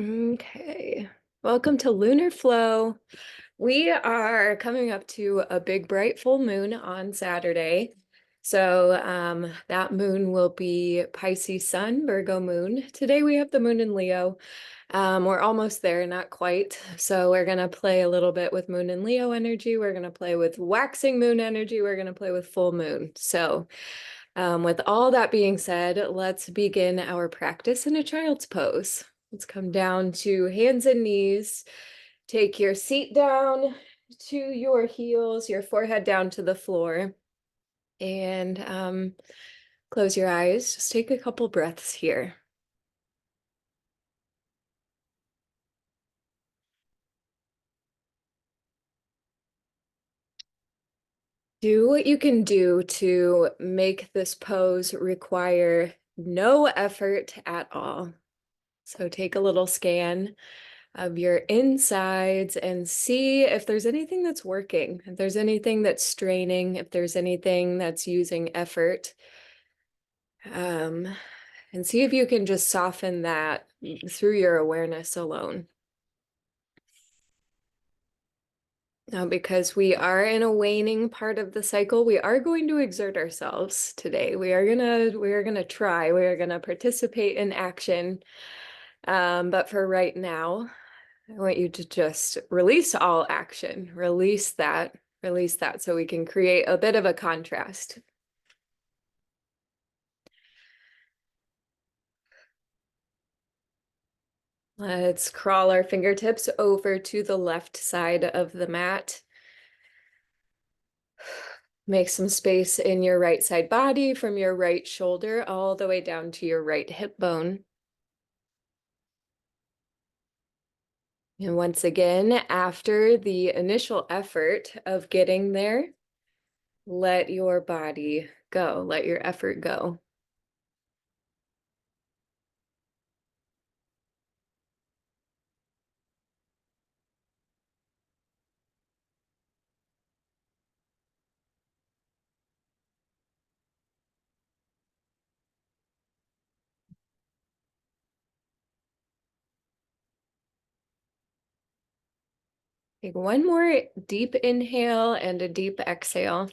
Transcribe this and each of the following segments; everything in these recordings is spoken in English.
Okay. Welcome to LunarFlow. We are coming up to a big bright full moon on Saturday. So that moon will be Pisces sun, Virgo moon. Today we have the moon in Leo. We're almost there, not quite. So we're going to play a little bit with moon and Leo energy. We're going to play with waxing moon energy. We're going to play with full moon. So with all that being said, let's begin our practice in a child's pose. Let's come down to hands and knees. Take your seat down to your heels, your forehead down to the floor, and close your eyes. Just take a couple breaths here. Do what you can do to make this pose require no effort at all. So take a little scan of your insides and see if there's anything that's working, if there's anything that's straining, if there's anything that's using effort. And see if you can just soften that through your awareness alone. Now, because we are in a waning part of the cycle, we are going to exert ourselves today. We are gonna try. We are gonna participate in action. But for right now, I want you to just release all action, release that, so we can create a bit of a contrast. Let's crawl our fingertips over to the left side of the mat. Make some space in your right side body from your right shoulder all the way down to your right hip bone. And once again, after the initial effort of getting there, let your body go, let your effort go. Take one more deep inhale and a deep exhale.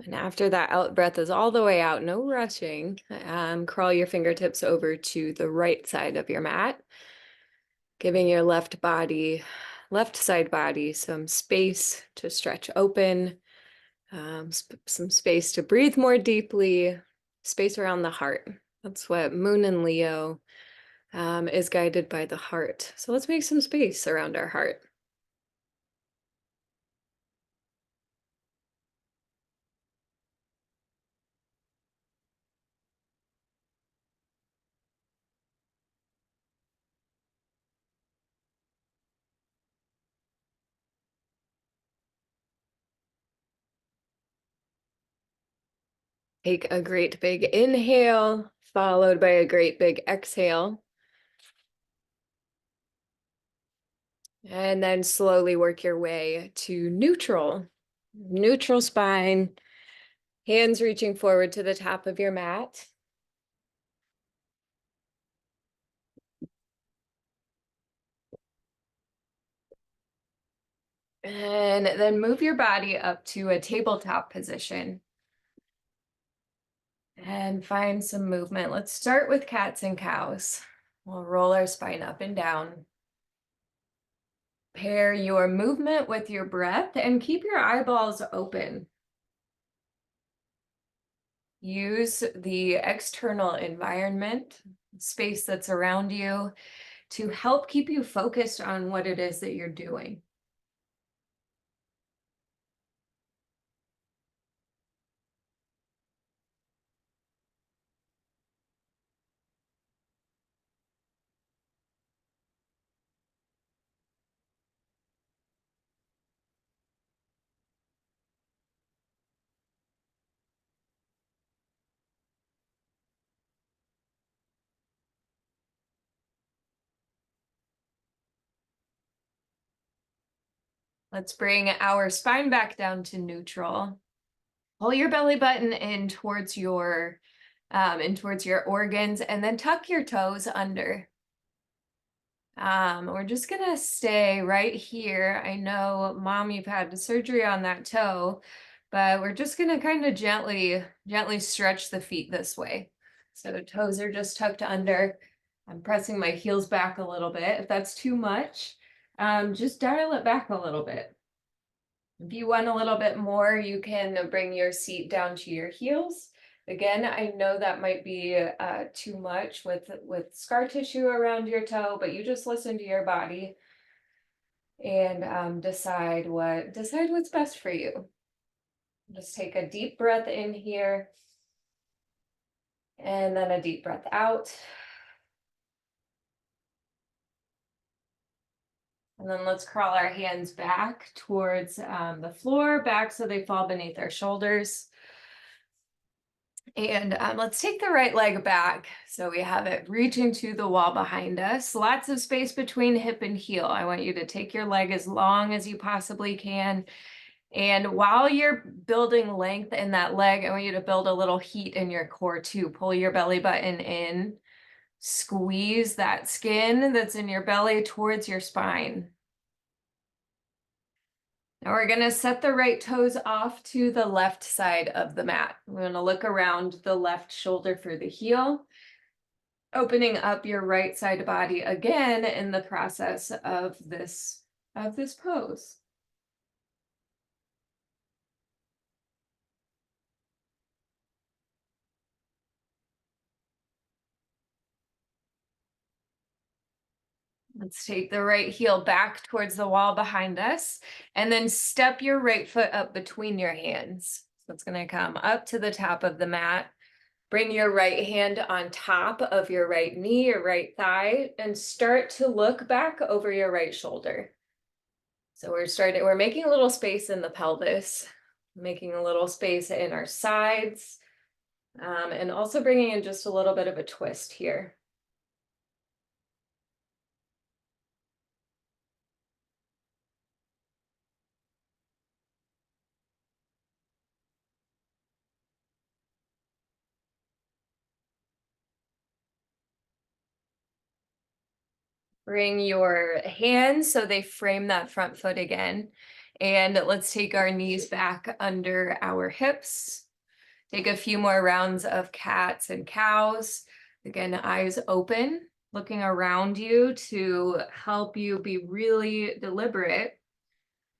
And after that out breath is all the way out, no rushing, crawl your fingertips over to the right side of your mat, giving your left side body some space to stretch open, some space to breathe more deeply, space around the heart. That's what Moon and Leo is guided by the heart. So let's make some space around our heart. Take a great big inhale, followed by a great big exhale. And then slowly work your way to neutral. Neutral spine, hands reaching forward to the top of your mat. And then move your body up to a tabletop position. And find some movement. Let's start with cats and cows. We'll roll our spine up and down. Pair your movement with your breath and keep your eyeballs open. Use the external environment, space that's around you, to help keep you focused on what it is that you're doing. Let's bring our spine back down to neutral. Pull your belly button in towards your in towards your organs, and then tuck your toes under. We're just gonna stay right here. I know, Mom, you've had surgery on that toe, but we're just gonna kind of gently stretch the feet this way. So the toes are just tucked under. I'm pressing my heels back a little bit. If that's too much, just dial it back a little bit. If you want a little bit more, you can bring your seat down to your heels. Again, I know that might be too much with scar tissue around your toe, but you just listen to your body and decide what's best for you. Just take a deep breath in here and then a deep breath out. And then let's crawl our hands back towards the floor, back so they fall beneath our shoulders. And let's take the right leg back. So we have it reaching to the wall behind us. Lots of space between hip and heel. I want you to take your leg as long as you possibly can. And while you're building length in that leg, I want you to build a little heat in your core too. Pull your belly button in. Squeeze that skin that's in your belly towards your spine. Now we're going to set the right toes off to the left side of the mat. We're going to look around the left shoulder for the heel, opening up your right side body again in the process of this pose. Let's take the right heel back towards the wall behind us, and then step your right foot up between your hands. So it's going to come up to the top of the mat. Bring your right hand on top of your right knee or right thigh and start to look back over your right shoulder. So we're making a little space in the pelvis, making a little space in our sides, and also bringing in just a little bit of a twist here. Bring your hands so they frame that front foot again. And let's take our knees back under our hips. Take a few more rounds of cats and cows. Again, eyes open, looking around you to help you be really deliberate,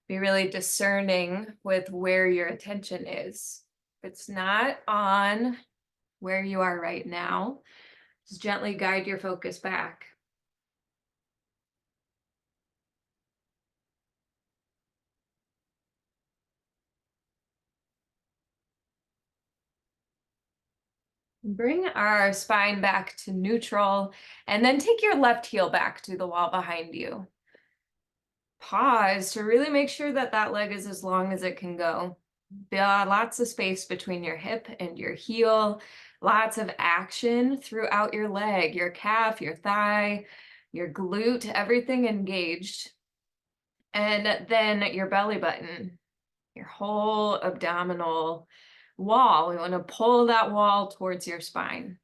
be really discerning with where your attention is. If it's not on where you are right now, just gently guide your focus back. Bring our spine back to neutral, and then take your left heel back to the wall behind you. Pause to really make sure that that leg is as long as it can go. Lots of space between your hip and your heel, lots of action throughout your leg, your calf, your thigh, your glute, everything engaged. And then your belly button, your whole abdominal wall. We want to pull that wall towards your spine.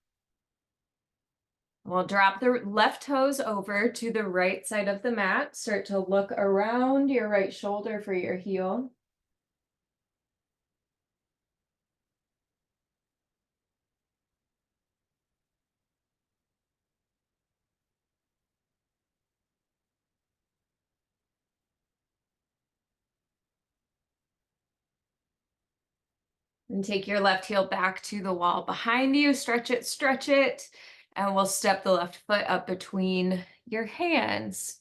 We'll drop the left toes over to the right side of the mat. Start to look around your right shoulder for your heel. And take your left heel back to the wall behind you. Stretch it. And we'll step the left foot up between your hands.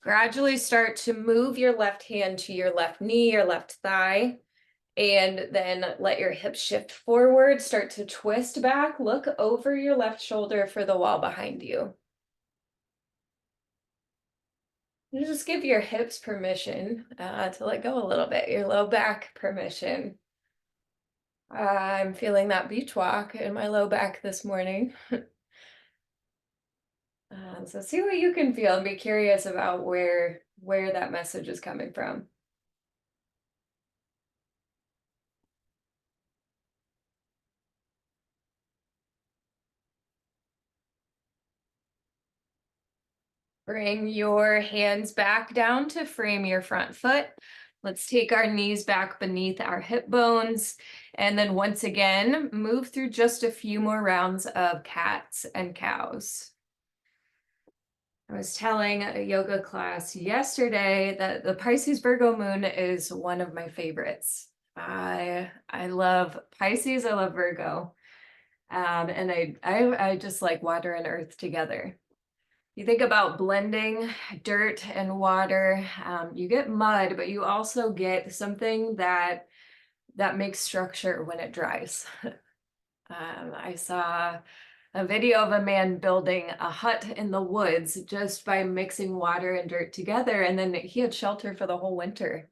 Gradually start to move your left hand to your left knee, your left thigh, and then let your hips shift forward. Start to twist back. Look over your left shoulder for the wall behind you. And just give your hips permission to let go a little bit, your low back permission. I'm feeling that beach walk in my low back this morning. So see what you can feel and be curious about where that message is coming from. Bring your hands back down to frame your front foot. Let's take our knees back beneath our hip bones. And then once again, move through just a few more rounds of cats and cows. I was telling a yoga class yesterday that the Pisces Virgo moon is one of my favorites. I love Pisces, I love Virgo. And I just like water and earth together. You think about blending dirt and water, you get mud, but you also get something that makes structure when it dries. I saw a video of a man building a hut in the woods just by mixing water and dirt together, and then he had shelter for the whole winter.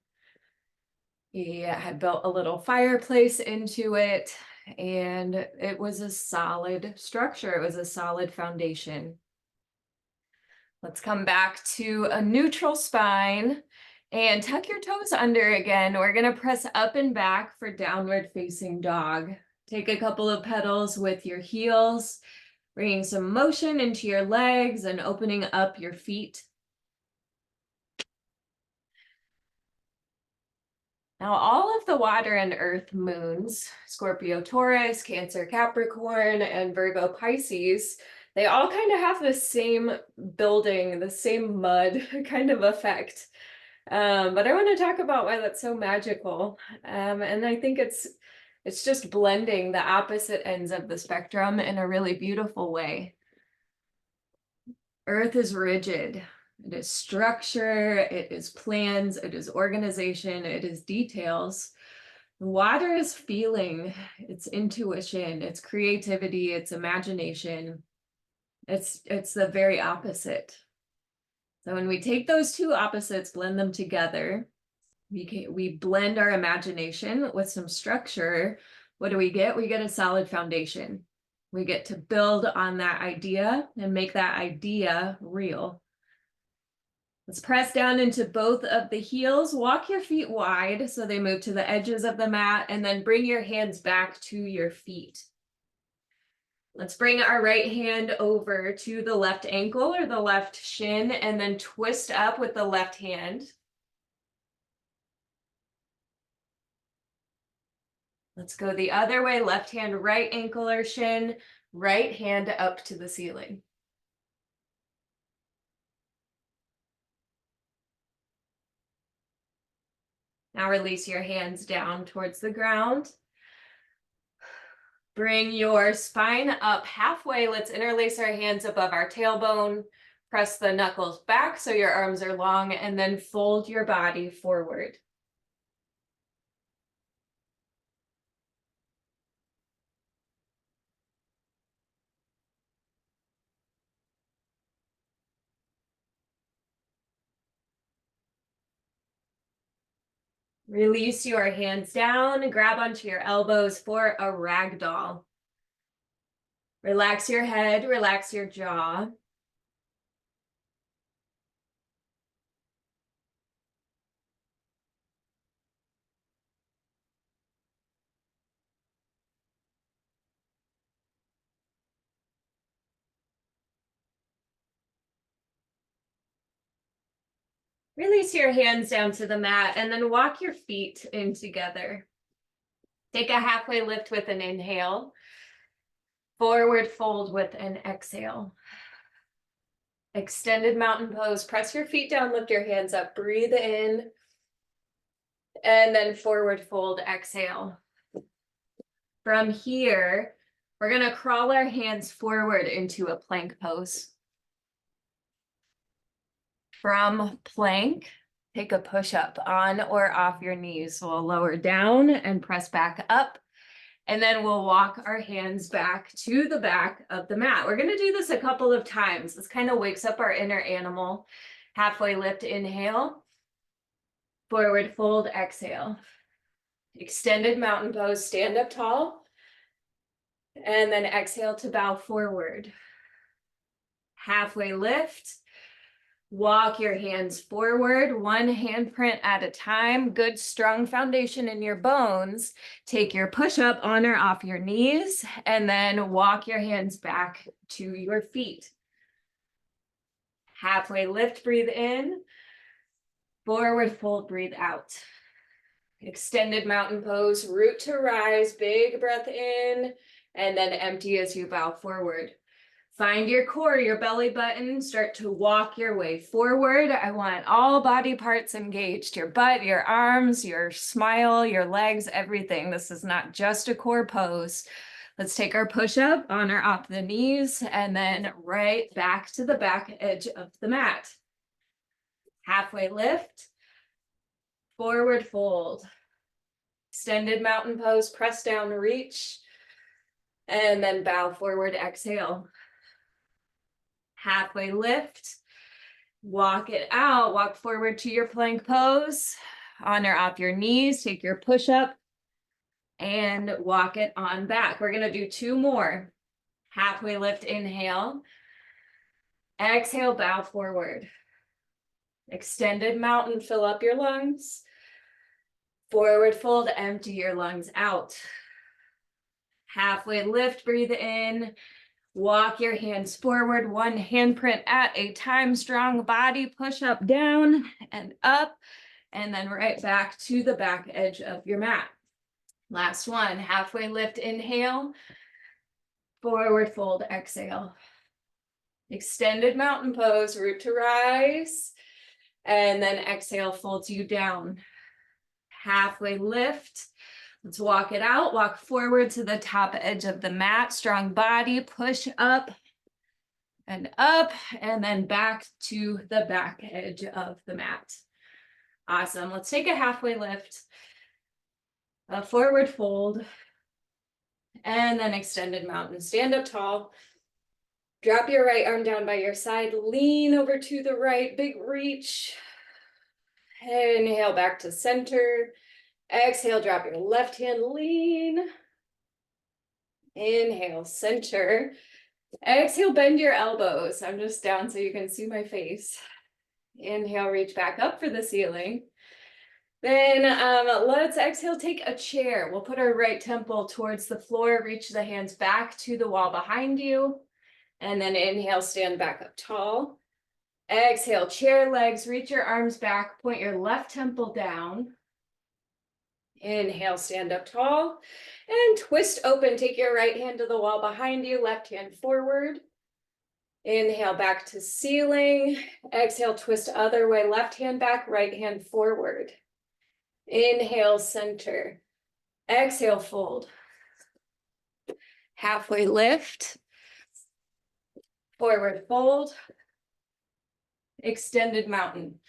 He had built a little fireplace into it, and it was a solid structure. It was a solid foundation. Let's come back to a neutral spine and tuck your toes under again. We're going to press up and back for downward facing dog. Take a couple of pedals with your heels, bringing some motion into your legs and opening up your feet. Now, all of the water and earth moons, Scorpio, Taurus, Cancer, Capricorn, and Virgo, Pisces, they all kind of have the same building, the same mud kind of effect. But I want to talk about why that's so magical. And I think it's just blending the opposite ends of the spectrum in a really beautiful way. Earth is rigid. It is structure, it is plans, it is organization, it is details. Water is feeling, it's intuition, it's creativity, it's imagination. It's the very opposite. So when we take those two opposites, blend them together, we blend our imagination with some structure. What do we get? We get a solid foundation. We get to build on that idea and make that idea real. Let's press down into both of the heels. Walk your feet wide so they move to the edges of the mat, and then bring your hands back to your feet. Let's bring our right hand over to the left ankle or the left shin, and then twist up with the left hand. Let's go the other way, left hand, right ankle or shin, right hand up to the ceiling. Now release your hands down towards the ground. Bring your spine up halfway. Let's interlace our hands above our tailbone. Press the knuckles back so your arms are long, and then fold your body forward. Release your hands down, grab onto your elbows for a ragdoll. Relax your head, relax your jaw. Release your hands down to the mat and then walk your feet in together. Take a halfway lift with an inhale. Forward fold with an exhale. Extended mountain pose. Press your feet down, lift your hands up, breathe in, and then forward fold, exhale. From here, we're going to crawl our hands forward into a plank pose. From plank, take a push-up on or off your knees. So we'll lower down and press back up. And then we'll walk our hands back to the back of the mat. We're going to do this a couple of times. This kind of wakes up our inner animal. Halfway lift, inhale. Forward fold, exhale. Extended mountain pose, stand up tall. And then exhale to bow forward. Halfway lift. Walk your hands forward, one handprint at a time. Good strong foundation in your bones. Take your push-up on or off your knees, and then walk your hands back to your feet. Halfway lift, breathe in. Forward fold, breathe out. Extended mountain pose, root to rise, big breath in, and then empty as you bow forward. Find your core, your belly button, start to walk your way forward. I want all body parts engaged, your butt, your arms, your smile, your legs, everything. This is not just a core pose. Let's take our push-up, honor off the knees, and then right back to the back edge of the mat. Halfway lift, forward fold. Extended mountain pose, press down, reach, and then bow forward, exhale. Halfway lift, walk it out, walk forward to your plank pose, honor off your knees, take your push-up, and walk it on back. We're gonna do 2 more. Halfway lift, inhale. Exhale, bow forward. Extended mountain, fill up your lungs. Forward fold, empty your lungs out. Halfway lift, breathe in. Walk your hands forward, one handprint at a time, strong body, push up, down and up, and then right back to the back edge of your mat. Last one, halfway lift, inhale, forward fold, exhale. Extended mountain pose, root to rise, and then exhale, folds you down. Halfway lift. Let's walk it out, walk forward to the top edge of the mat, strong body, push up, and then back to the back edge of the mat. Awesome. Let's take a halfway lift, a forward fold, and then extended mountain. Stand up tall. Drop your right arm down by your side. Lean over to the right. Big reach. Inhale back to center. Exhale, drop your left hand. Lean. Inhale, center. Exhale, bend your elbows. I'm just down so you can see my face. Inhale, reach back up for the ceiling. Then let's exhale, take a chair. We'll put our right temple towards the floor, reach the hands back to the wall behind you. And then inhale, stand back up tall. Exhale, chair legs, reach your arms back, point your left temple down. Inhale, stand up tall. And twist open, take your right hand to the wall behind you, left hand forward. Inhale, back to ceiling. Exhale, twist other way, left hand back, right hand forward. Inhale, center. Exhale, fold. Halfway lift. Forward fold. Extended mountain.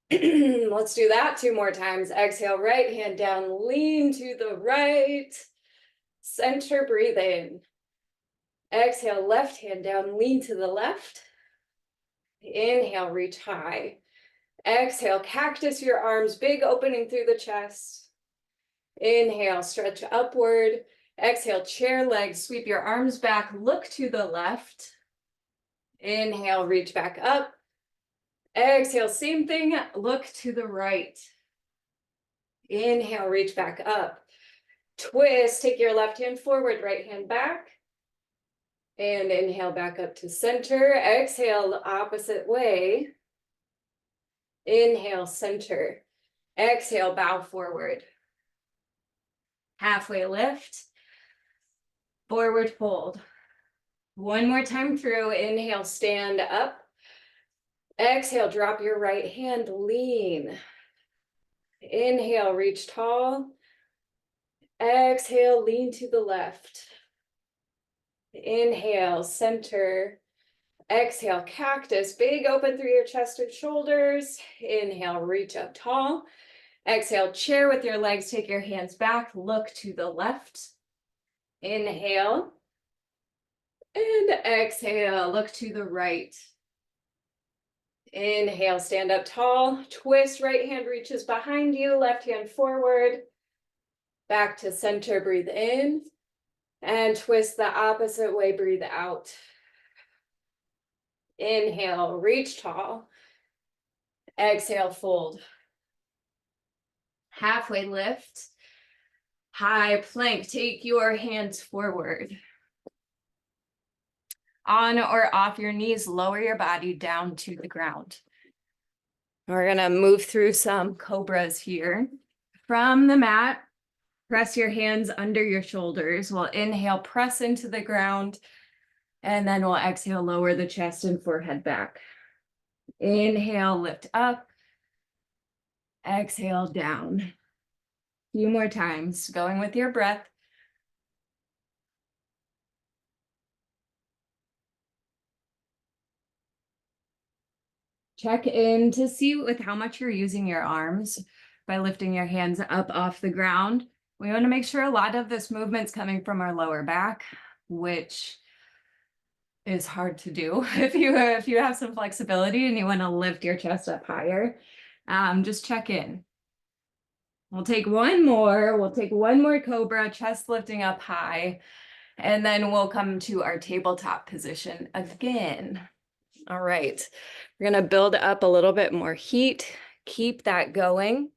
Let's do that 2 more times. Exhale, right hand down, lean to the right. Center, breathe in. Exhale, left hand down, lean to the left. Inhale, reach high. Exhale, cactus your arms, big opening through the chest. Inhale, stretch upward. Exhale, chair legs, sweep your arms back, look to the left. Inhale, reach back up. Exhale, same thing, look to the right. Inhale, reach back up. Twist, take your left hand forward, right hand back. And inhale back up to center. Exhale the opposite way. Inhale, center. Exhale, bow forward. Halfway lift. Forward fold. One more time through. Inhale, stand up. Exhale, drop your right hand, lean. Inhale, reach tall. Exhale, lean to the left. Inhale, center. Exhale, cactus, big open through your chest and shoulders. Inhale, reach up tall. Exhale, chair with your legs, take your hands back, look to the left. Inhale. And exhale, look to the right. Inhale, stand up tall. Twist, right hand reaches behind you, left hand forward. Back to center, breathe in. And twist the opposite way, breathe out. Inhale, reach tall. Exhale, fold. Halfway lift. High plank, take your hands forward. on or off your knees, lower your body down to the ground. We're gonna move through some cobras here. From the mat, press your hands under your shoulders. We'll inhale, press into the ground, and then we'll exhale, lower the chest and forehead back. Inhale, lift up. Exhale, down. A few more times, going with your breath. Check in to see with how much you're using your arms by lifting your hands up off the ground. We want to make sure a lot of this movement's coming from our lower back, which is hard to do if you have some flexibility and you want to lift your chest up higher. Just check in. We'll take one more. We'll take one more cobra, chest lifting up high, and then we'll come to our tabletop position again. All right, we're going to build up a little bit more heat. Keep that going.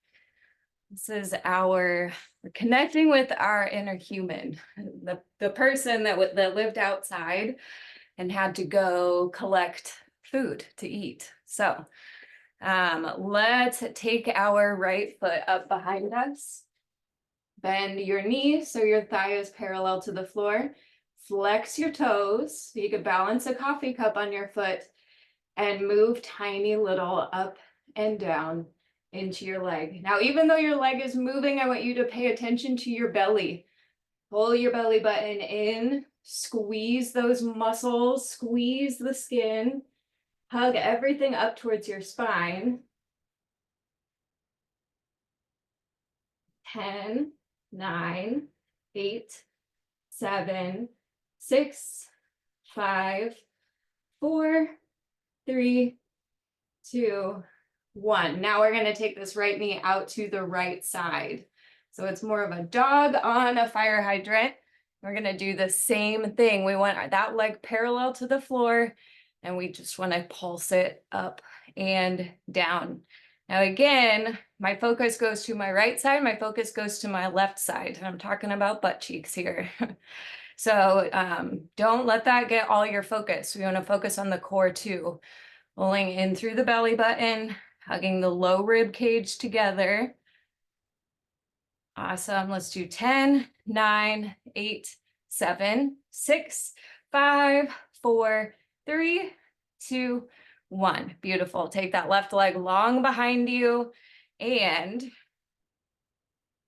This is we're connecting with our inner human, the person that lived outside and had to go collect food to eat. So let's take our right foot up behind us. Bend your knee so your thigh is parallel to the floor. Flex your toes so you can balance a coffee cup on your foot and move tiny little up and down into your leg. Now, even though your leg is moving, I want you to pay attention to your belly. Pull your belly button in, squeeze those muscles, squeeze the skin, hug everything up towards your spine. 10, 9, 8, 7, 6, 5, 4, 3, 2, 1. Now we're going to take this right knee out to the right side. So it's more of a dog on a fire hydrant. We're going to do the same thing. We want that leg parallel to the floor, and we just want to pulse it up and down. Now, again, my focus goes to my right side. My focus goes to my left side. And I'm talking about butt cheeks here. So don't let that get all your focus. We want to focus on the core too. Pulling in through the belly button, hugging the low rib cage together. Awesome. Let's do 10, 9, 8, 7, 6, 5, 4, 3, 2, 1. Beautiful. Take that left leg long behind you and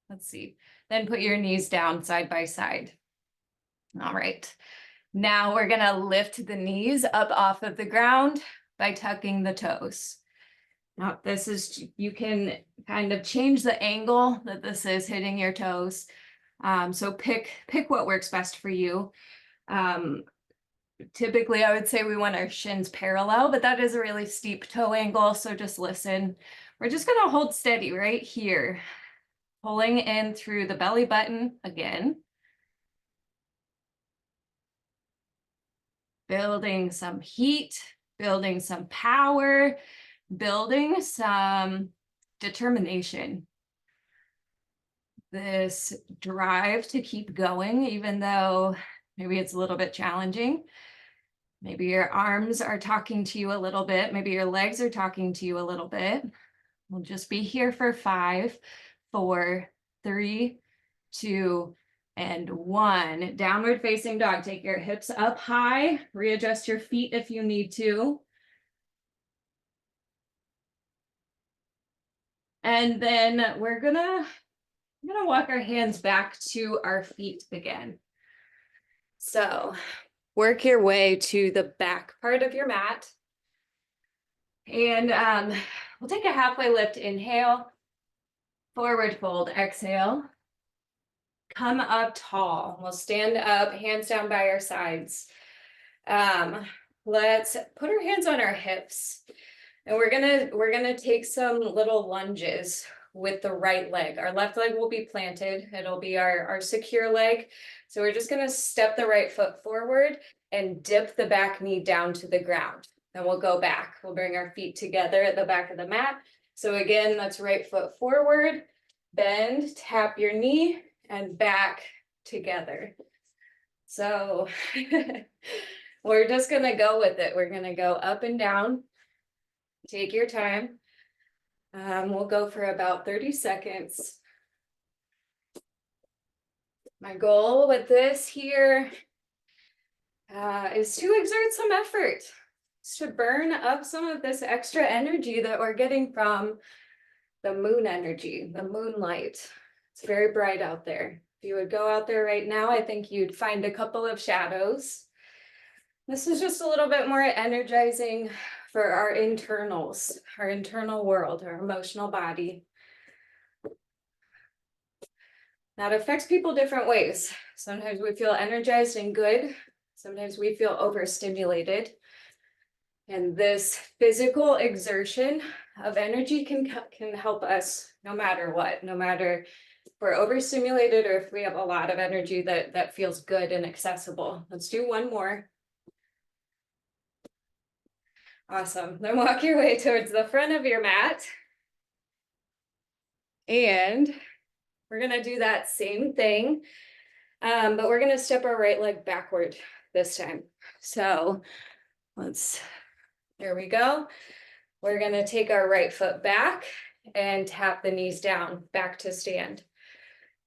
let's see. Then put your knees down side by side. All right. Now we're going to lift the knees up off of the ground by tucking the toes. Now this is, you can kind of change the angle that this is hitting your toes. So pick what works best for you. Typically I would say we want our shins parallel, but that is a really steep toe angle. So just listen. We're just going to hold steady right here, pulling in through the belly button again. Building some heat, building some power, building some determination. This drive to keep going, even though maybe it's a little bit challenging. Maybe your arms are talking to you a little bit. Maybe your legs are talking to you a little bit. We'll just be here for 5, 4, 3, 2, and 1. Downward facing dog. Take your hips up high. Readjust your feet if you need to. And then we're gonna walk our hands back to our feet again. So work your way to the back part of your mat. And we'll take a halfway lift, inhale, forward fold, exhale. Come up tall. We'll stand up, hands down by our sides. Let's put our hands on our hips. And we're gonna take some little lunges with the right leg. Our left leg will be planted. It'll be our secure leg. So we're just gonna step the right foot forward and dip the back knee down to the ground. Then we'll go back. We'll bring our feet together at the back of the mat. So again, that's right foot forward, bend, tap your knee, and back together. So We're just gonna go with it. We're gonna go up and down. Take your time. We'll go for about 30 seconds. My goal with this here is to exert some effort, to burn up some of this extra energy that we're getting from the moon energy, the moonlight. It's very bright out there. If you would go out there right now, I think you'd find a couple of shadows. This is just a little bit more energizing for our internals, our internal world, our emotional body. That affects people different ways. Sometimes we feel energized and good. Sometimes we feel overstimulated. And this physical exertion of energy can help us no matter what, no matter if we're overstimulated or if we have a lot of energy that feels good and accessible. Let's do one more. Awesome. Then walk your way towards the front of your mat. And we're gonna do that same thing, but we're gonna step our right leg backward this time. So here we go. We're gonna take our right foot back and tap the knees down, back to stand.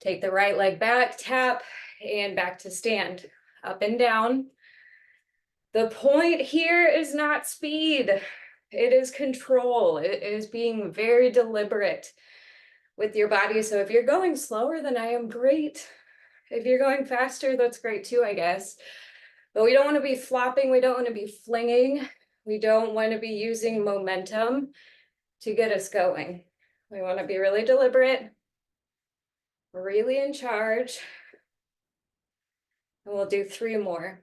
Take the right leg back, tap, and back to stand, up and down. The point here is not speed, it is control. It is being very deliberate with your body. So if you're going slower, then I am great. If you're going faster, that's great too, I guess. But we don't want to be flopping, we don't want to be flinging, we don't want to be using momentum to get us going. We want to be really deliberate, really in charge. And we'll do 3 more.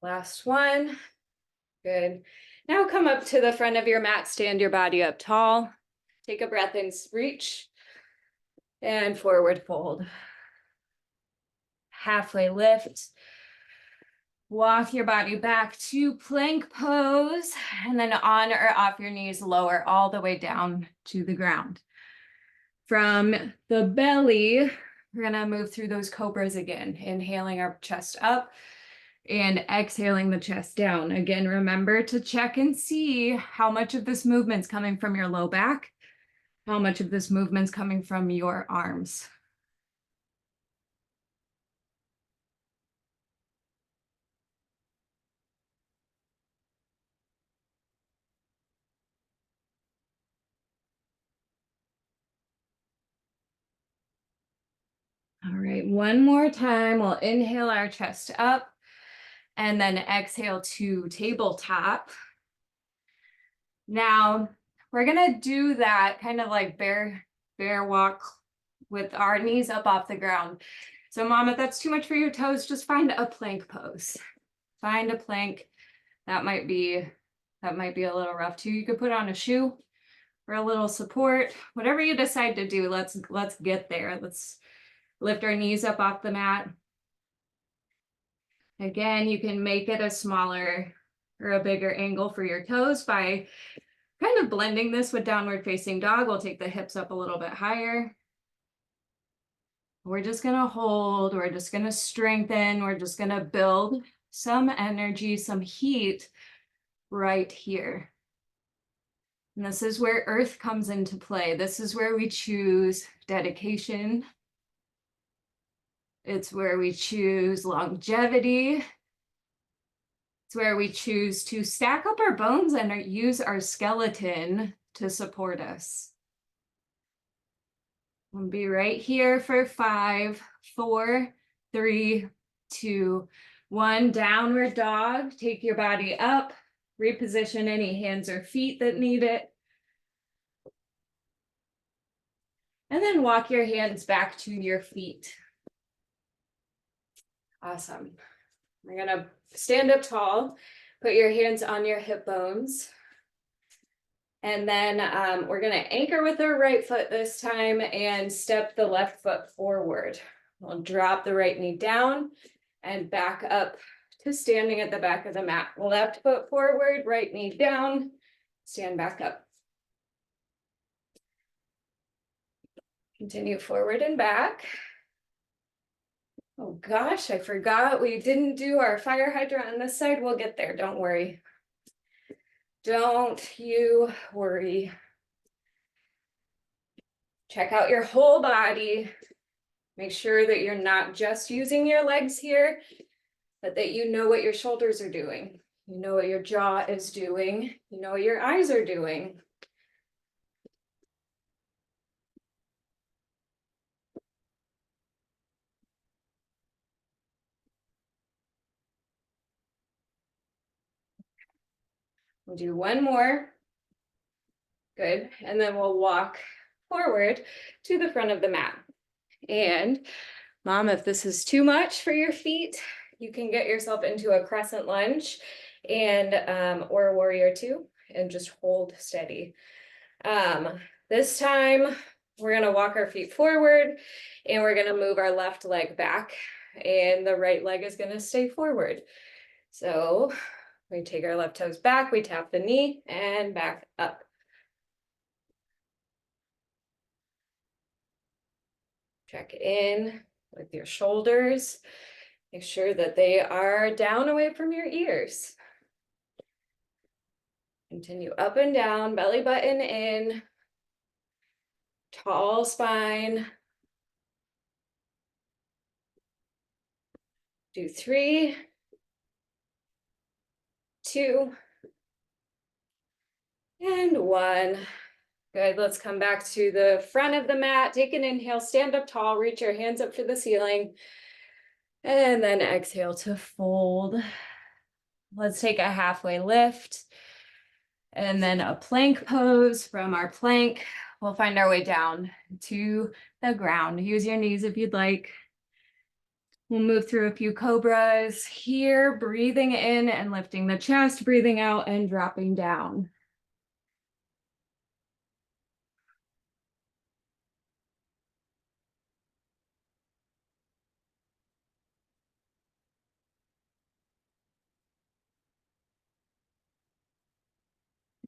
Last one. Good. Now come up to the front of your mat, stand your body up tall. Take a breath in, reach, and forward fold. Halfway lift. Walk your body back to plank pose, and then on or off your knees, lower all the way down to the ground. From the belly, we're gonna move through those cobras again, inhaling our chest up and exhaling the chest down. Again, remember to check and see how much of this movement's coming from your low back, how much of this movement's coming from your arms. All right, one more time. We'll inhale our chest up and then exhale to tabletop. Now, we're gonna do that kind of like bear walk with our knees up off the ground. So mom, if that's too much for your toes, just find a plank pose. Find a plank. That might be a little rough too. You could put on a shoe for a little support. Whatever you decide to do, let's get there. Let's lift our knees up off the mat. Again, you can make it a smaller or a bigger angle for your toes by kind of blending this with downward facing dog. We'll take the hips up a little bit higher. We're just gonna hold, we're just gonna strengthen, we're just gonna build some energy, some heat right here. And this is where earth comes into play. This is where we choose dedication. It's where we choose longevity. It's where we choose to stack up our bones and use our skeleton to support us. We'll be right here for 5, 4, 3, 2, 1. Downward dog. Take your body up. Reposition any hands or feet that need it. And then walk your hands back to your feet. Awesome. We're gonna stand up tall, put your hands on your hip bones. And then we're gonna anchor with our right foot this time and step the left foot forward. We'll drop the right knee down and back up to standing at the back of the mat. Left foot forward, right knee down, stand back up. Continue forward and back. Oh gosh, I forgot we didn't do our fire hydrant on this side. We'll get there, don't worry. Don't you worry. Check out your whole body. Make sure that you're not just using your legs here, but that you know what your shoulders are doing. You know what your jaw is doing. You know what your eyes are doing. We'll do one more. Good. And then we'll walk forward to the front of the mat. And Mom, if this is too much for your feet, you can get yourself into a crescent lunge and or a warrior two and just hold steady. This time we're gonna walk our feet forward and we're gonna move our left leg back and the right leg is gonna stay forward. So we take our left toes back, we tap the knee and back up. Check in with your shoulders. Make sure that they are down away from your ears. Continue up and down, belly button in, tall spine. Do 3, 2, and 1. Good, let's come back to the front of the mat. Take an inhale, stand up tall, reach your hands up for the ceiling. And then exhale to fold. Let's take a halfway lift. And then a plank pose. From our plank, we'll find our way down to the ground. Use your knees if you'd like. We'll move through a few cobras here, breathing in and lifting the chest, breathing out and dropping down.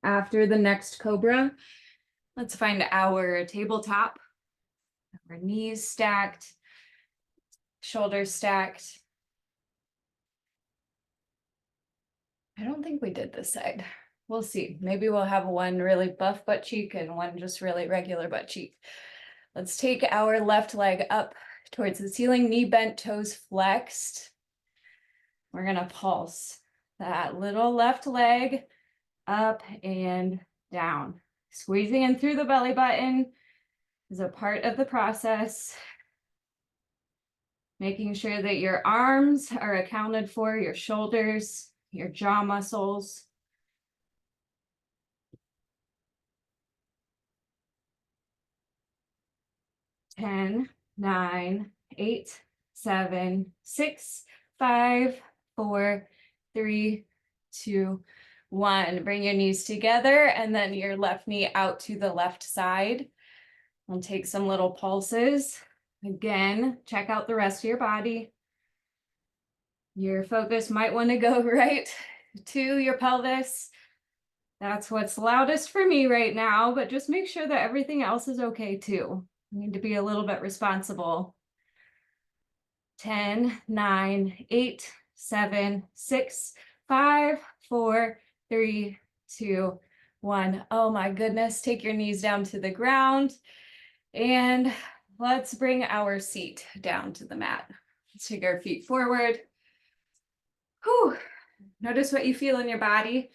After the next cobra, let's find our tabletop. Our knees stacked, shoulders stacked. I don't think we did this side. We'll see. Maybe we'll have one really buff butt cheek and one just really regular butt cheek. Let's take our left leg up towards the ceiling, knee bent, toes flexed. We're gonna pulse that little left leg up and down. Squeezing in through the belly button is a part of the process. Making sure that your arms are accounted for, your shoulders, your jaw muscles. 10, 9, 8, 7, 6, 5, 4, 3, 2, 1. Bring your knees together and then your left knee out to the left side. We'll take some little pulses. Again, check out the rest of your body. Your focus might want to go right to your pelvis. That's what's loudest for me right now, but just make sure that everything else is okay too. You need to be a little bit responsible. 10, 9, 8, 7, 6, 5, 4, 3, 2, 1. Oh my goodness, take your knees down to the ground and let's bring our seat down to the mat. Let's take our feet forward. Whew. Notice what you feel in your body.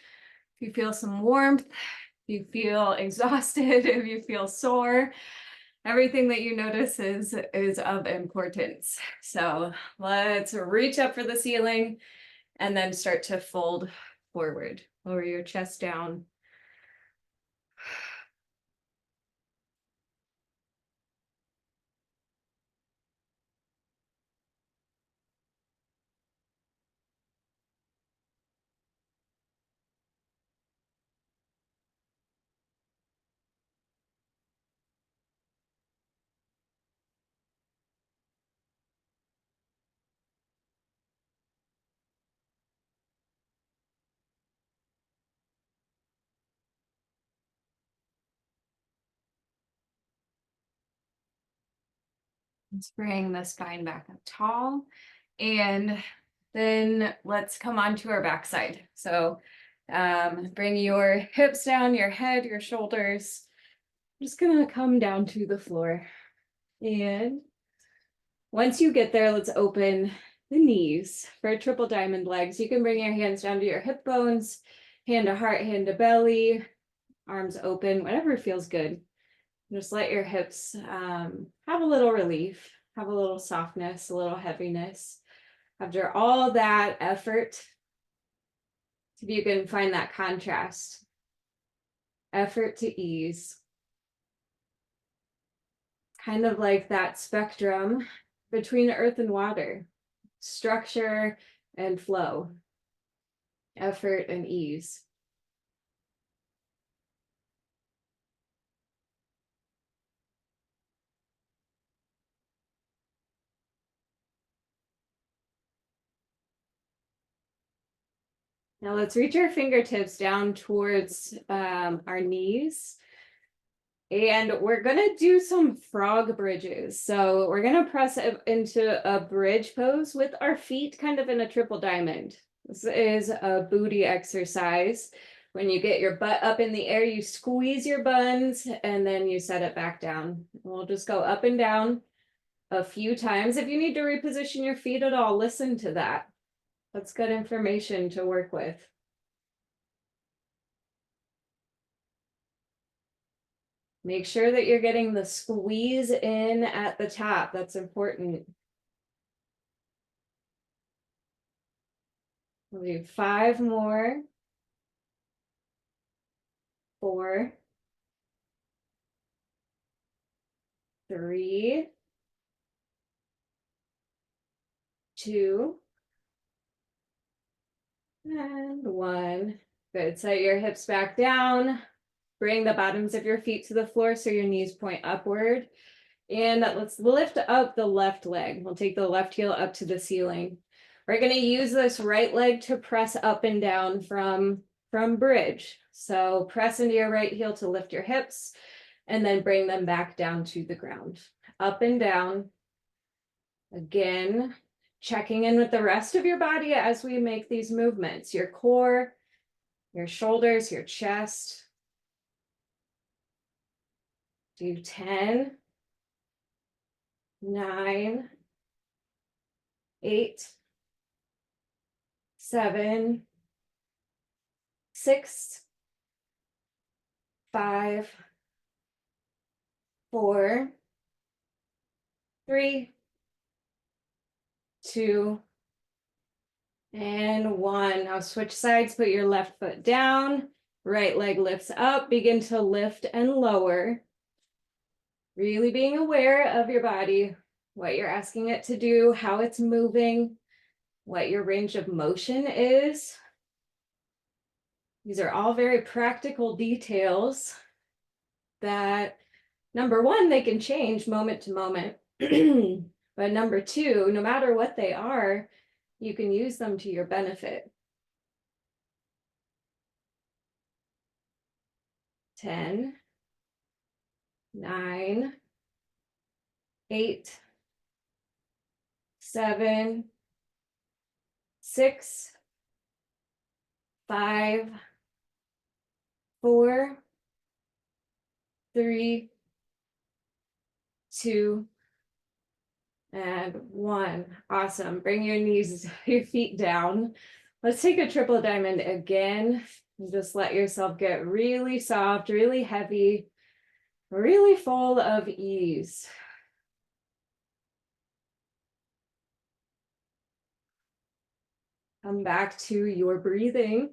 If you feel some warmth, if you feel exhausted, if you feel sore, everything that you notice is of importance. So let's reach up for the ceiling and then start to fold forward. Lower your chest down. Let's bring the spine back up tall. And then let's come on to our backside. So bring your hips down, your head, your shoulders. I'm just gonna come down to the floor. And once you get there, let's open the knees for triple diamond legs. You can bring your hands down to your hip bones, hand to heart, hand to belly, arms open, whatever feels good. Just let your hips have a little relief, have a little softness, a little heaviness. After all that effort, see if you can find that contrast. Effort to ease. Kind of like that spectrum between earth and water. Structure and flow. Effort and ease. Now let's reach our fingertips down towards our knees. And we're gonna do some frog bridges. So we're gonna press into a bridge pose with our feet kind of in a triple diamond. This is a booty exercise. When you get your butt up in the air, you squeeze your buns and then you set it back down. We'll just go up and down a few times. If you need to reposition your feet at all, listen to that. That's good information to work with. Make sure that you're getting the squeeze in at the top. That's important. We'll do 5 more. 4, 3, 2, and 1. Good. Set your hips back down. Bring the bottoms of your feet to the floor so your knees point upward. And let's lift up the left leg. We'll take the left heel up to the ceiling. We're going to use this right leg to press up and down from bridge. So press into your right heel to lift your hips and then bring them back down to the ground. Up and down. Again, checking in with the rest of your body as we make these movements. Your core, your shoulders, your chest. Do 10, 9, 8, 7, 6, 5, 4, 3, 2, and 1. Now switch sides, put your left foot down, right leg lifts up, begin to lift and lower. Really being aware of your body, what you're asking it to do, how it's moving, what your range of motion is. These are all very practical details that, number one, they can change moment to moment. But number two, no matter what they are, you can use them to your benefit. 10, 9, 8, 7, 6, 5, 4, 3, 2, and 1. Awesome. Bring your knees, your feet down. Let's take a triple diamond again. Just let yourself get really soft, really heavy, really full of ease. Come back to your breathing.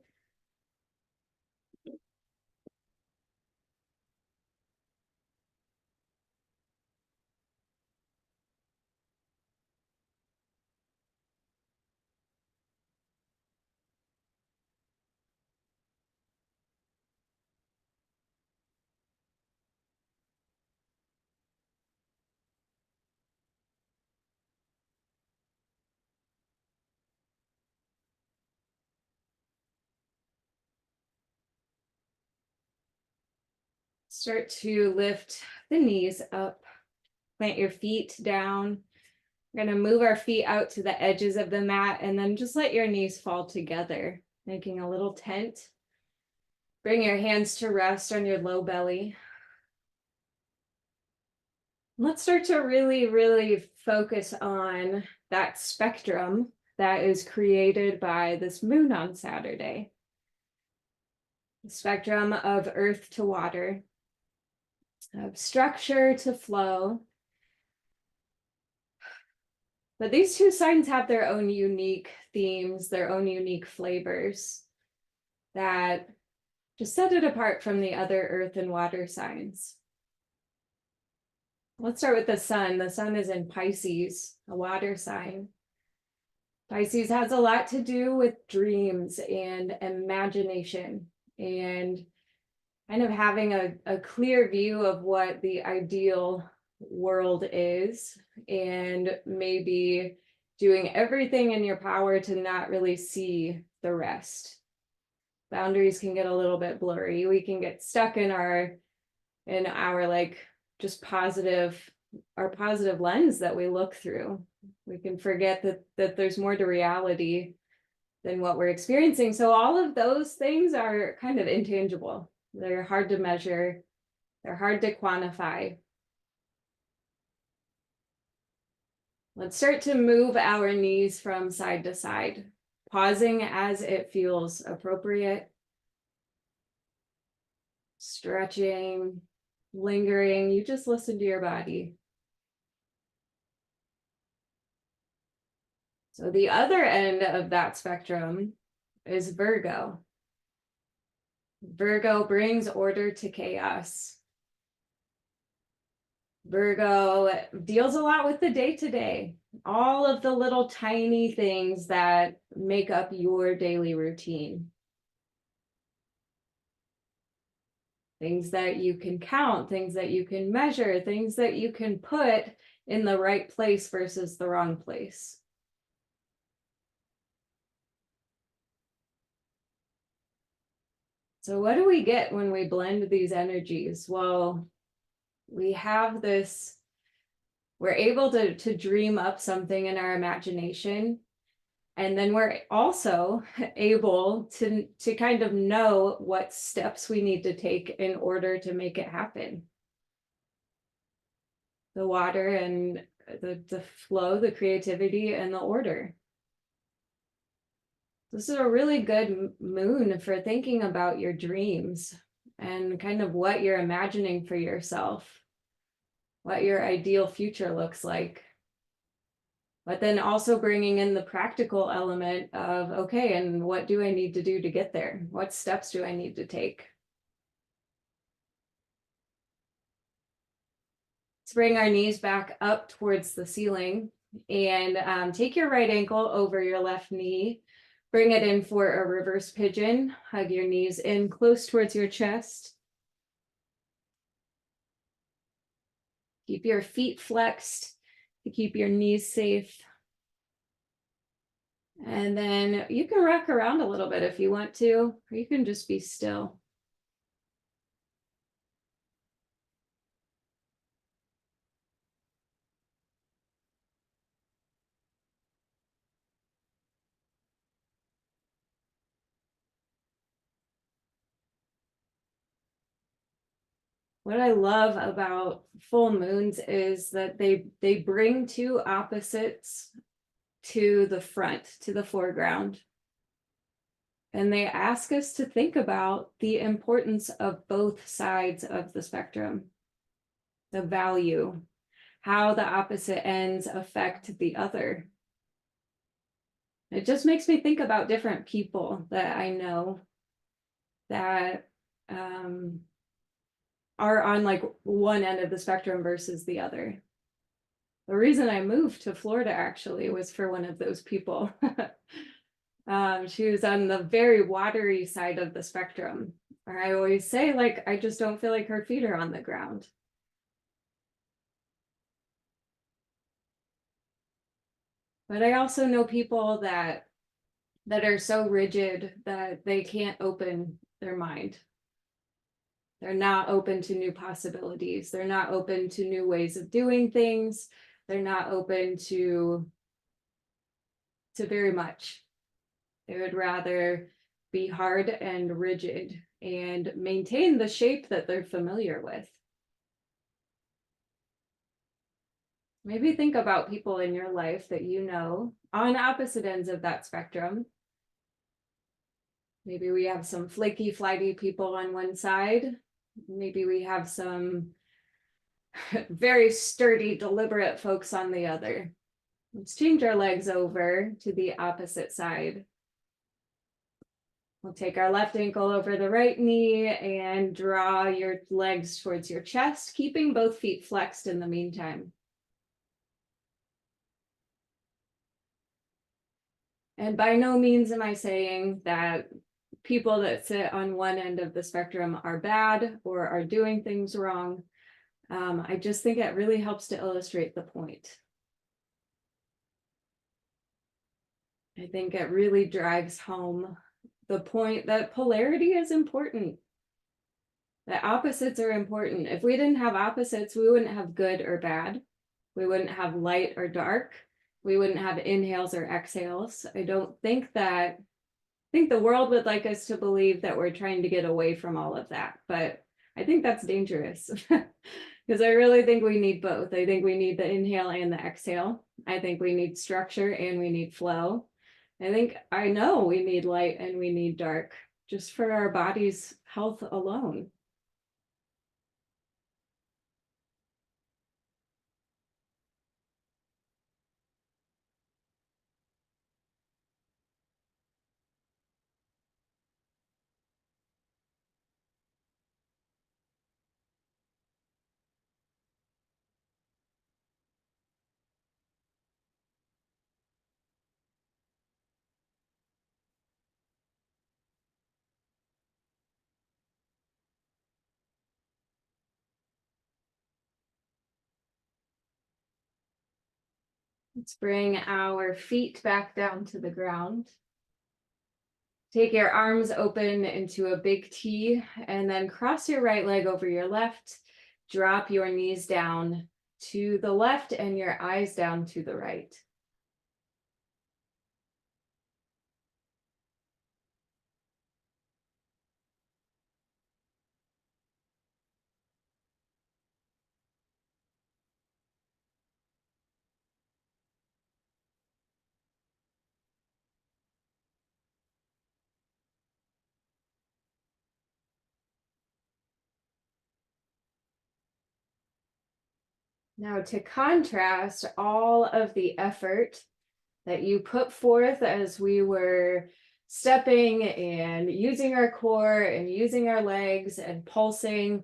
Start to lift the knees up. Plant your feet down. We're going to move our feet out to the edges of the mat and then just let your knees fall together, making a little tent. Bring your hands to rest on your low belly. Let's start to really, really focus on that spectrum that is created by this moon on Saturday. The spectrum of earth to water, of structure to flow. But these two signs have their own unique themes, their own unique flavors that just set it apart from the other earth and water signs. Let's start with the sun. The sun is in Pisces, a water sign. Pisces has a lot to do with dreams and imagination and kind of having a clear view of what the ideal world is, and maybe doing everything in your power to not really see the rest. Boundaries can get a little bit blurry. We can get stuck in our like just our positive lens that we look through. We can forget that there's more to reality than what we're experiencing. So all of those things are kind of intangible. They're hard to measure. They're hard to quantify. Let's start to move our knees from side to side, pausing as it feels appropriate. Stretching, lingering. You just listen to your body. So the other end of that spectrum is Virgo. Virgo brings order to chaos. Virgo deals a lot with the day-to-day, all of the little tiny things that make up your daily routine. Things that you can count, things that you can measure, things that you can put in the right place versus the wrong place. So what do we get when we blend these energies? Well, we have this, we're able to dream up something in our imagination. And then we're also able to kind of know what steps we need to take in order to make it happen. The water and the flow, the creativity, and the order. This is a really good moon for thinking about your dreams and kind of what you're imagining for yourself, what your ideal future looks like. But then also bringing in the practical element of, okay, and what do I need to do to get there? What steps do I need to take? Let's bring our knees back up towards the ceiling and take your right ankle over your left knee. Bring it in for a reverse pigeon. Hug your knees in close towards your chest. Keep your feet flexed to keep your knees safe. And then you can rock around a little bit if you want to, or you can just be still. What I love about full moons is that they bring two opposites to the front, to the foreground. And they ask us to think about the importance of both sides of the spectrum, the value, how the opposite ends affect the other. It just makes me think about different people that I know that are on like one end of the spectrum versus the other. The reason I moved to Florida actually was for one of those people. She was on the very watery side of the spectrum. Or I always say, like, I just don't feel like her feet are on the ground. But I also know people that are so rigid that they can't open their mind. They're not open to new possibilities. They're not open to new ways of doing things. They're not open to very much. They would rather be hard and rigid and maintain the shape that they're familiar with. Maybe think about people in your life that you know on opposite ends of that spectrum. Maybe we have some flaky, flighty people on one side. Maybe we have some very sturdy, deliberate folks on the other. Let's change our legs over to the opposite side. We'll take our left ankle over the right knee and draw your legs towards your chest, keeping both feet flexed in the meantime. And by no means am I saying that people that sit on one end of the spectrum are bad or are doing things wrong. I just think it really helps to illustrate the point. I think it really drives home the point that polarity is important. That opposites are important. If we didn't have opposites, we wouldn't have good or bad. We wouldn't have light or dark. We wouldn't have inhales or exhales. I think the world would like us to believe that we're trying to get away from all of that, but I think that's dangerous because I really think we need both. I think we need the inhale and the exhale. I think we need structure and we need flow. I know we need light and we need dark just for our body's health alone. Let's bring our feet back down to the ground. Take your arms open into a big T and then cross your right leg over your left. Drop your knees down to the left and your eyes down to the right. Now, to contrast all of the effort that you put forth as we were stepping and using our core and using our legs and pulsing,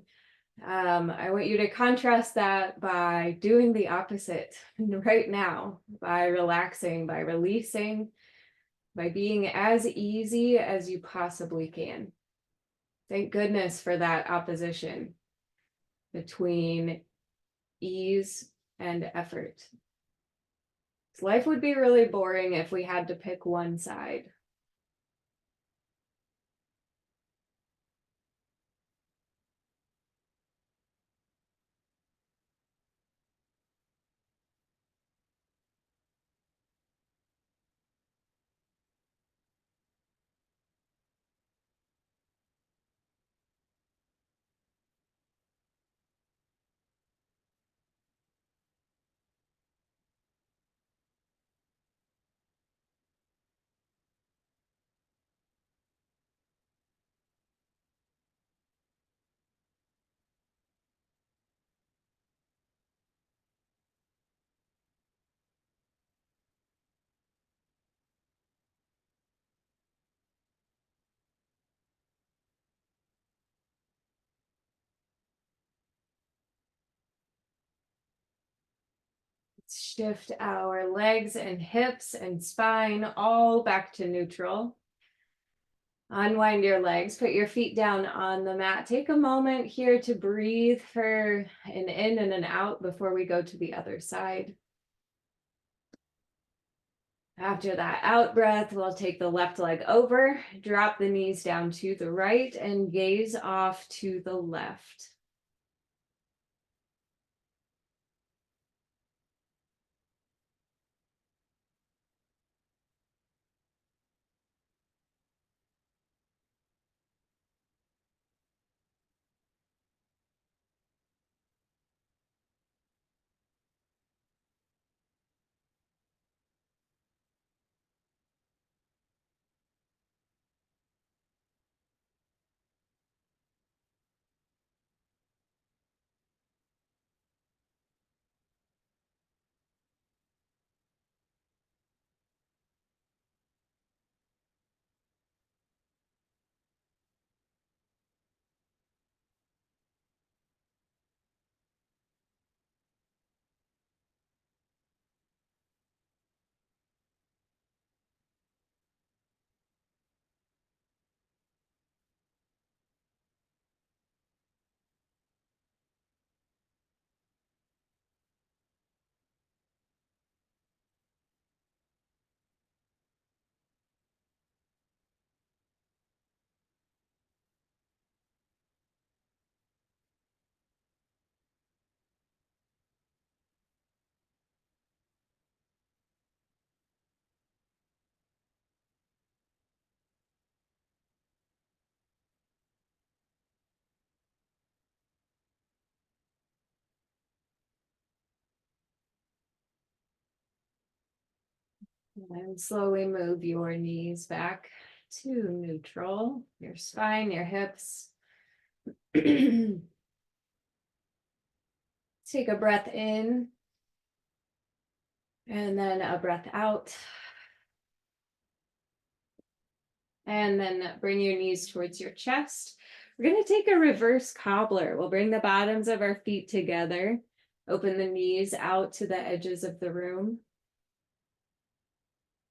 I want you to contrast that by doing the opposite right now, by relaxing, by releasing, by being as easy as you possibly can. Thank goodness for that opposition between ease and effort. Life would be really boring if we had to pick one side. Shift our legs and hips and spine all back to neutral. Unwind your legs, put your feet down on the mat. Take a moment here to breathe for an in and an out before we go to the other side. After that out breath, we'll take the left leg over, drop the knees down to the right, and gaze off to the left. And slowly move your knees back to neutral, your spine, your hips. Take a breath in and then a breath out. And then bring your knees towards your chest. We're going to take a reverse cobbler. We'll bring the bottoms of our feet together, open the knees out to the edges of the room.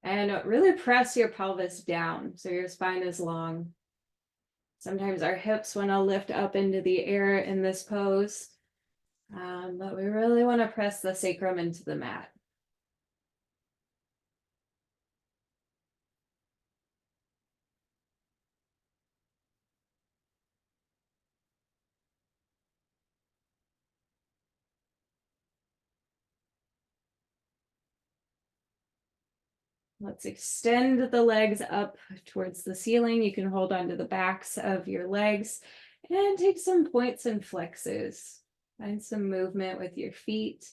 And really press your pelvis down so your spine is long. Sometimes our hips want to lift up into the air in this pose, but we really want to press the sacrum into the mat. Let's extend the legs up towards the ceiling. You can hold onto the backs of your legs and take some points and flexes. Find some movement with your feet.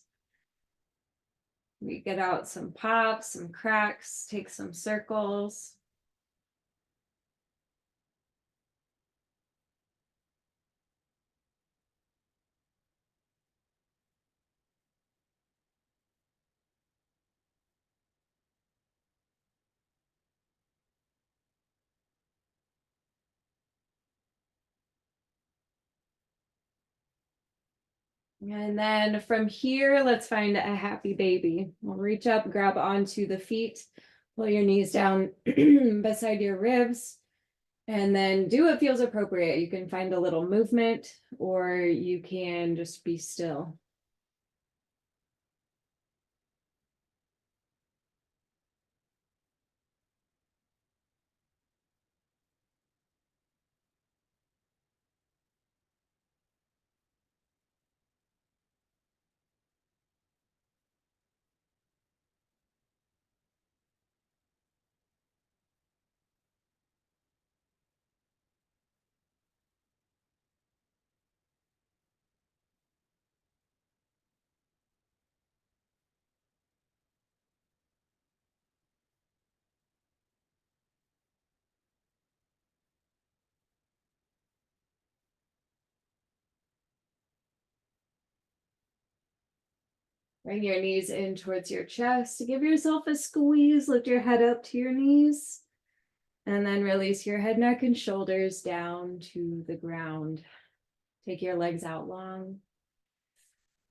We get out some pops, some cracks, take some circles. And then from here, let's find a happy baby. We'll reach up, grab onto the feet, pull your knees down beside your ribs, and then do what feels appropriate. You can find a little movement, or you can just be still. Bring your knees in towards your chest. Give yourself a squeeze. Lift your head up to your knees. And then release your head, neck, and shoulders down to the ground. Take your legs out long.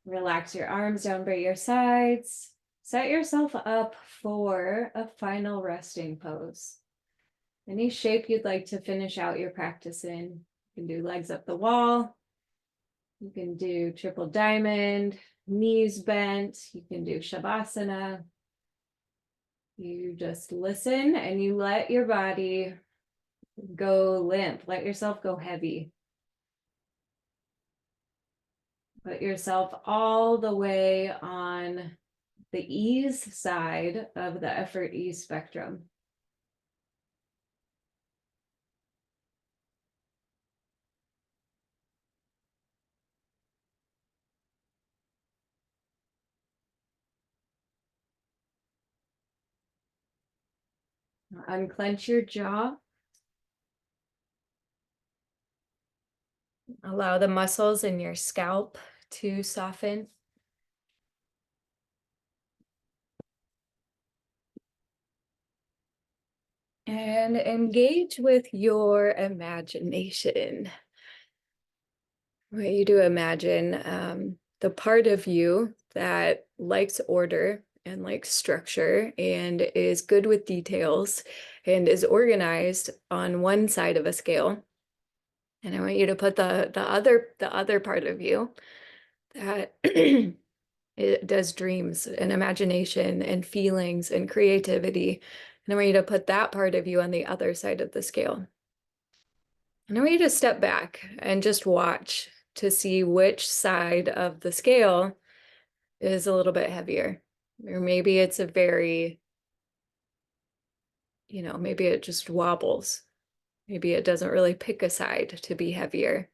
Relax your arms down by your sides. Set yourself up for a final resting pose. Any shape you'd like to finish out your practice in. You can do legs up the wall. You can do triple diamond, knees bent. You can do Shavasana. You just listen and you let your body go limp. Let yourself go heavy. Put yourself all the way on the ease side of the effort ease spectrum. Unclench your jaw. Allow the muscles in your scalp to soften. And engage with your imagination. I want you to imagine the part of you that likes order and likes structure and is good with details and is organized on one side of a scale. And I want you to put the other part of you that it does dreams and imagination and feelings and creativity. And I want you to put that part of you on the other side of the scale. And I want you to step back and just watch to see which side of the scale is a little bit heavier. Or maybe it's a very, maybe it just wobbles. Maybe it doesn't really pick a side to be heavier.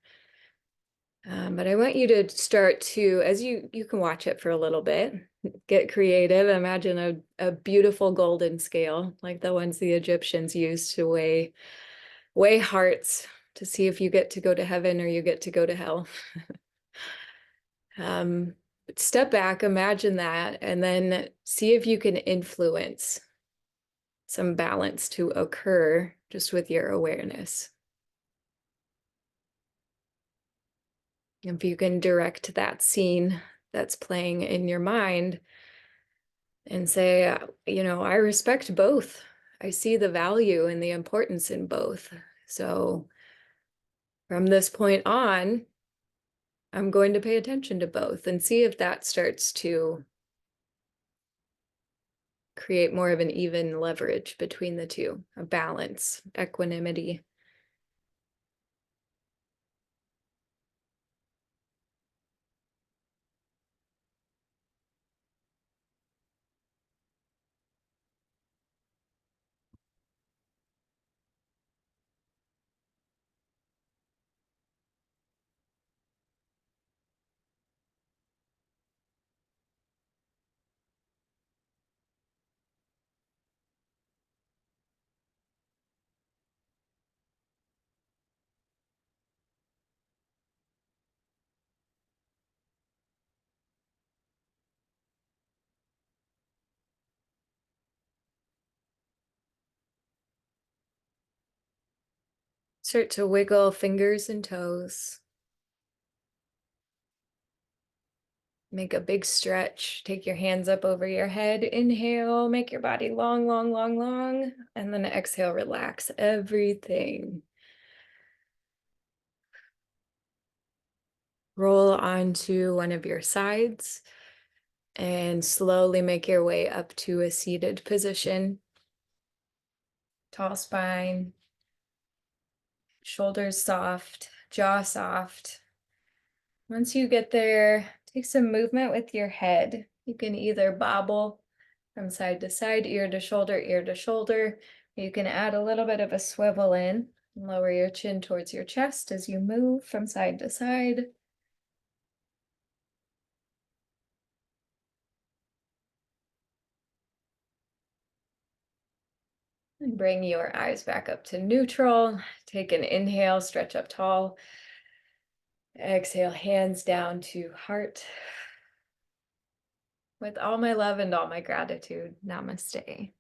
But I want you to start to, as you can watch it for a little bit, get creative. Imagine a beautiful golden scale, like the ones the Egyptians used to weigh hearts to see if you get to go to heaven or you get to go to hell. Step back, imagine that, and then see if you can influence some balance to occur just with your awareness. If you can direct that scene that's playing in your mind and say, I respect both. I see the value and the importance in both. So from this point on, I'm going to pay attention to both and see if that starts to create more of an even leverage between the two, a balance, equanimity. Start to wiggle fingers and toes. Make a big stretch. Take your hands up over your head. Inhale, make your body long, long, long, long. And then exhale, relax everything. Roll onto one of your sides and slowly make your way up to a seated position. Tall spine, shoulders soft, jaw soft. Once you get there, take some movement with your head. You can either bobble from side to side, ear to shoulder, ear to shoulder. You can add a little bit of a swivel in and lower your chin towards your chest as you move from side to side. And bring your eyes back up to neutral. Take an inhale, stretch up tall. Exhale, hands down to heart. With all my love and all my gratitude, namaste.